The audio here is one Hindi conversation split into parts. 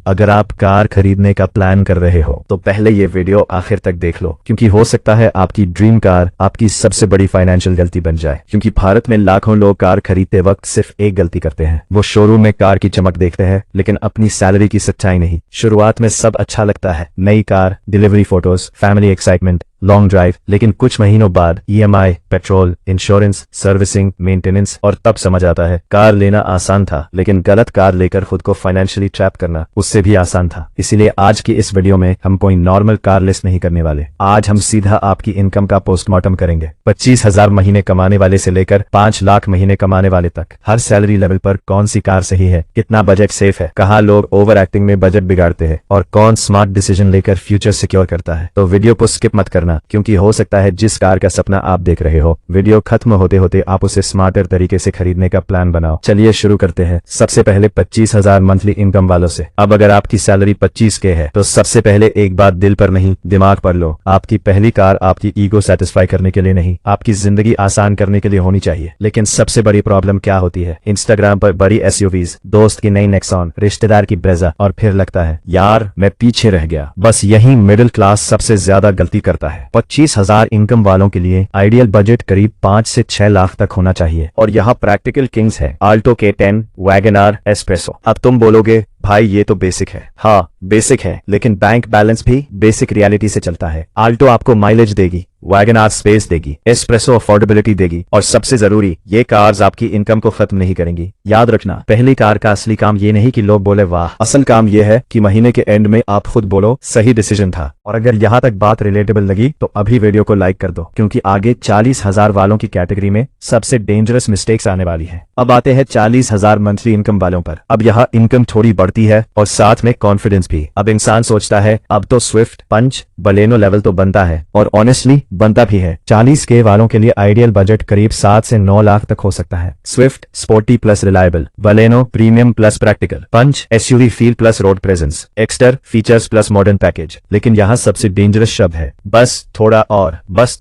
अगर आप कार खरीदने का प्लान कर रहे हो तो पहले ये वीडियो आखिर तक देख लो, क्योंकि हो सकता है आपकी ड्रीम कार आपकी सबसे बड़ी फाइनेंशियल गलती बन जाए। क्योंकि भारत में लाखों लोग कार खरीदते वक्त सिर्फ एक गलती करते हैं, वो शोरूम में कार की चमक देखते हैं लेकिन अपनी सैलरी की सच्चाई नहीं। शुरुआत में सब अच्छा लगता है, नई car, delivery photos, family excitement, long drive, लेकिन कुछ महीनों बाद EMI, petrol, insurance, servicing, maintenance, और तब समझ आता है कार लेना आसान था लेकिन गलत कार लेकर खुद को फाइनेंशियली ट्रैप करना उससे भी आसान था। इसीलिए आज की इस वीडियो में हम कोई नॉर्मल कार लिस्ट नहीं करने वाले। आज हम सीधा आपकी इनकम का पोस्टमार्टम करेंगे। 25,000 महीने कमाने वाले से लेकर 5 लाख महीने कमाने वाले तक, हर सैलरी लेवल पर कौन सी कार सही है, कितना बजट सेफ है, कहाँ लोग ओवर एक्टिंग में बजट बिगाड़ते हैं और कौन स्मार्ट डिसीजन लेकर फ्यूचर सिक्योर करता है। तो वीडियो को स्किप मत करना, क्योंकि हो सकता है जिस कार का सपना आप देख रहे हो वीडियो खत्म होते होते आप उसे स्मार्टर तरीके से खरीदने का प्लान बनाओ। चलिए शुरू करते हैं। सबसे पहले 25,000 मंथली इनकम वालों से। अब अगर आपकी सैलरी 25K है तो सबसे पहले एक बात दिल पर नहीं दिमाग पर लो, आपकी पहली कार आपकी ईगो सेटिस्फाई करने के लिए नहीं, आपकी जिंदगी आसान करने के लिए होनी चाहिए। लेकिन सबसे बड़ी प्रॉब्लम क्या होती है, इंस्टाग्राम पर बड़ी SUVs, दोस्त की नई नेक्सॉन, रिश्तेदार की ब्रेजा, और फिर लगता है यार मैं पीछे रह गया। बस यही मिडिल क्लास सबसे ज्यादा गलती करता है। 25,000 इनकम वालों के लिए आइडियल बजट करीब 5 से 6 लाख तक होना चाहिए। और यहाँ प्रैक्टिकल किंग्स है, आल्टो K10, वैगनआर, एस्प्रेसो। अब तुम बोलोगे भाई ये तो बेसिक है। हाँ बेसिक है, लेकिन बैंक बैलेंस भी बेसिक रियलिटी से चलता है। आल्टो आपको माइलेज देगी, वैगनआर स्पेस देगी, एस्प्रेसो अफोर्डेबिलिटी देगी, और सबसे जरूरी ये कार्स आपकी इनकम को खत्म नहीं करेंगी। याद रखना, पहली कार का असली काम ये नहीं कि लोग बोले वाह, असल काम ये है कि महीने के एंड में आप खुद बोलो सही डिसीजन था। और अगर यहाँ तक बात रिलेटेबल लगी तो अभी वीडियो को लाइक कर दो, क्योंकि आगे 40,000 वालों की कैटेगरी में सबसे डेंजरस मिस्टेक्स आने वाली है। अब आते हैं 40,000 मंथली इनकम वालों पर। अब यहाँ इनकम थोड़ी बढ़ती है और साथ में कॉन्फिडेंस भी। अब इंसान सोचता है अब तो स्विफ्ट, पंच, बलेनो लेवल तो बनता है, और ऑनेस्टली बनता भी है। 40K वालों के लिए आइडियल बजट करीब 7 से 9 लाख तक हो सकता है। Swift sporty plus reliable, Baleno premium plus practical, Punch SUV feel plus road presence, Exter features plus modern package. लेकिन यहाँ सबसे डेंजरस शब्द है बस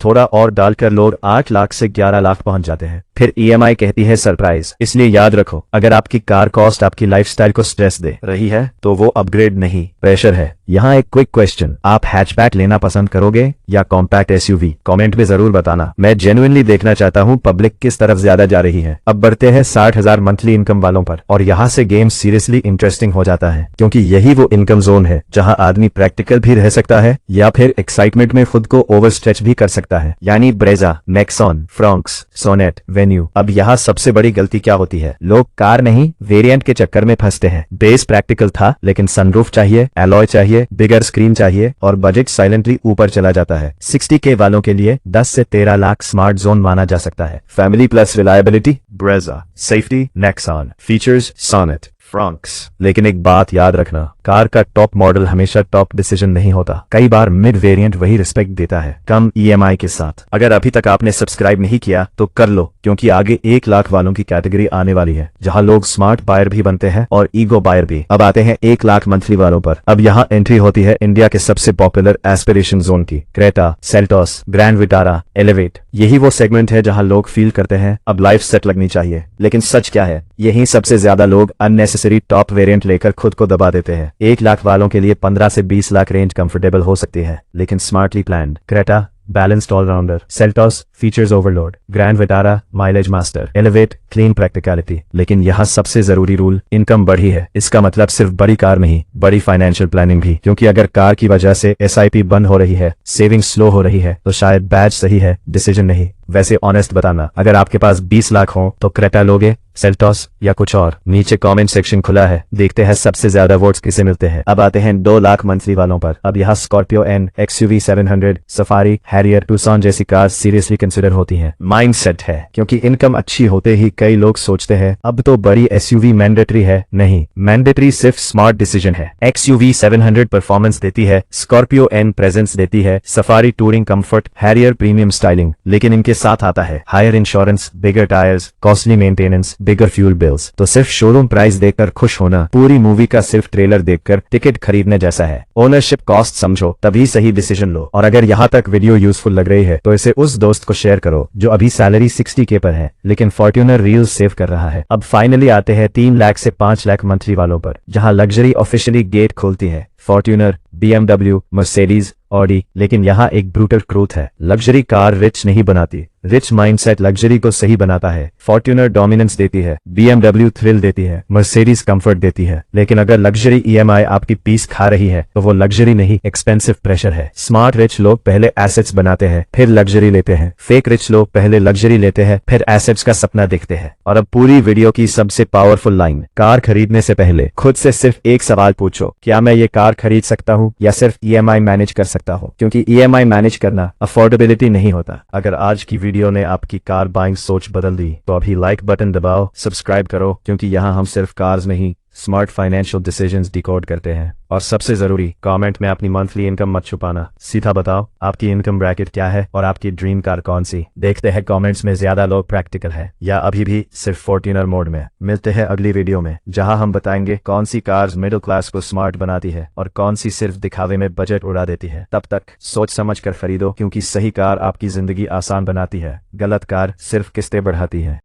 थोड़ा और डालकर लोग 8 लाख से 11 लाख पहुंच जाते हैं। फिर EMI कहती है सरप्राइज। इसलिए याद रखो, अगर आपकी कार कॉस्ट आपकी लाइफस्टाइल को स्ट्रेस दे रही है तो वो अपग्रेड नहीं, प्रेशर है। यहाँ एक क्विक क्वेश्चन, आप हैचबैक लेना पसंद करोगे या कॉम्पैक्ट SUV? कमेंट में जरूर बताना, मैं जेन्युइनली देखना चाहता हूँ पब्लिक किस तरफ ज्यादा जा रही है। अब बढ़ते हैं 60,000 मंथली इनकम वालों पर, और यहाँ से गेम सीरियसली इंटरेस्टिंग हो जाता है, क्योंकि यही वो इनकम जोन है जहाँ आदमी प्रैक्टिकल भी रह सकता है या फिर एक्साइटमेंट में खुद को ओवर स्ट्रेच भी कर सकता है। यानी Brezza, Nexon, Fronx, Sonet, Venue. अब यहाँ सबसे बड़ी गलती क्या होती है, लोग कार नहीं वेरिएंट के चक्कर में फंसते हैं। बेस प्रैक्टिकल था लेकिन सनरूफ चाहिए, एलॉय चाहिए, बिगर स्क्रीन चाहिए, और बजट साइलेंटली ऊपर चला जाता है। 60K वालों के लिए 10 से 13 लाख स्मार्ट जोन माना जा सकता है। Family plus reliability, Brezza, safety, Nexon, features, Sonet, Fronx. लेकिन एक बात याद रखना, कार का टॉप मॉडल हमेशा टॉप डिसीजन नहीं होता। कई बार मिड वेरिएंट वही रिस्पेक्ट देता है, कम EMI के साथ। अगर अभी तक आपने सब्सक्राइब नहीं किया तो कर लो, क्योंकि आगे 1 लाख वालों की कैटेगरी आने वाली है, जहां लोग स्मार्ट बायर भी बनते हैं और ईगो बायर भी। अब आते हैं 1 लाख मंथली वालों पर। अब यहाँ एंट्री होती है इंडिया के सबसे पॉपुलर एस्पिरेशन जोन की। Creta, Seltos, grand Vitara, elevate, यही वो सेगमेंट है जहाँ लोग फील करते हैं अब लाइफ सेट लगनी चाहिए। लेकिन सच क्या है, यही सबसे ज्यादा लोग अननेसेसरी टॉप वेरिएंट लेकर खुद को दबा देते हैं। 1 लाख वालों के लिए 15 से 20 लाख रेंज कंफर्टेबल हो सकती है, लेकिन smartly planned. Creta balanced allrounder, Seltos features overload, Grand Vitara mileage master, Elevate clean practicality. लेकिन यहाँ सबसे जरूरी रूल, इनकम बढ़ी है इसका मतलब सिर्फ बड़ी कार नहीं, बड़ी फाइनेंशियल प्लानिंग भी। क्योंकि अगर कार की वजह से SIP बंद हो रही है, सेविंग स्लो हो रही है, तो शायद बैच सही है, डिसीजन नहीं। वैसे ऑनेस्ट बताना, अगर आपके पास 20 लाख हो तो क्रेटा लोगे, सेल्टोस या कुछ और? नीचे कमेंट सेक्शन खुला है, देखते हैं सबसे ज्यादा वोट्स किसे मिलते हैं। अब आते हैं 2 लाख मंथली वालों पर। अब यहाँ Scorpio N, XUV 700, safari, Harrier, Tucson जैसी कार सीरियसली कंसिडर होती हैं। माइंडसेट है, क्योंकि इनकम अच्छी होते ही कई लोग सोचते हैं अब तो बड़ी SUV मैंडेटरी है। नहीं, मैंडेटरी सिर्फ स्मार्ट डिसीजन है। XUV 700 परफॉर्मेंस देती है, स्कॉर्पियो N प्रेजेंस देती है, safari touring comfort, Harrier premium styling. लेकिन इनके साथ आता है हायर इंश्योरेंस, बिगर टायर्स, कॉस्टली मेंटेनेंस, बिगर फ्यूल बिल्स। तो सिर्फ शोरूम प्राइस देखकर खुश होना पूरी मूवी का सिर्फ ट्रेलर देखकर टिकट खरीदने जैसा है। ओनरशिप कॉस्ट समझो तभी सही डिसीजन लो। और अगर यहाँ तक वीडियो यूजफुल लग रही है तो इसे उस दोस्त को शेयर करो जो अभी सैलरी 60K पर है लेकिन फॉर्ट्यूनर रील्स सेव कर रहा है। अब फाइनली आते हैं 3 लाख से 5 लाख मंथली वालों पर, जहां लग्जरी ऑफिशियली गेट खोलती है। फॉर्ट्यूनर, BMW, मर्सिडीज, ऑडी। लेकिन यहाँ एक ब्रूटल ट्रूथ है, लग्जरी कार रिच नहीं बनाती, रिच माइंडसेट लग्जरी को सही बनाता है। फॉर्ट्यूनर डोमिनेंस देती है, BMW थ्रिल देती है, मर्सिडीज कंफर्ट देती है। लेकिन अगर लग्जरी EMI आपकी पीस खा रही है तो वो लग्जरी नहीं, एक्सपेंसिव प्रेशर है। स्मार्ट रिच लोग पहले एसेट्स बनाते हैं फिर लग्जरी लेते हैं। फेक रिच लोग पहले लग्जरी लेते हैं फिर एसेट्स का सपना देखते हैं। और अब पूरी वीडियो की सबसे पावरफुल लाइन, कार खरीदने से पहले खुद से सिर्फ एक सवाल पूछो, क्या मैं ये कार खरीद सकता हूँ या सिर्फ EMI मैनेज कर सकता हूँ? क्योंकि EMI मैनेज करना अफोर्डेबिलिटी नहीं होता। अगर आज की वीडियो ने आपकी कार बाइंग सोच बदल दी तो अभी लाइक बटन दबाओ, सब्सक्राइब करो, क्योंकि यहाँ हम सिर्फ कार्स नहीं स्मार्ट फाइनेंशियल डिसीजंस डिकोड करते हैं। और सबसे जरूरी, कमेंट में अपनी मंथली इनकम मत छुपाना, सीधा बताओ आपकी इनकम ब्रैकेट क्या है और आपकी ड्रीम कार कौन सी। देखते हैं कमेंट्स में ज्यादा लोग प्रैक्टिकल है या अभी भी सिर्फ फॉर्ट्यूनर मोड में। मिलते हैं अगली वीडियो में जहां हम बताएंगे कौन सी कार्स मिडिल क्लास को स्मार्ट बनाती है और कौन सी सिर्फ दिखावे में बजट उड़ा देती है। तब तक सोच समझ कर खरीदो, क्योंकि सही कार आपकी जिंदगी आसान बनाती है, गलत कार सिर्फ किस्तें बढ़ाती है।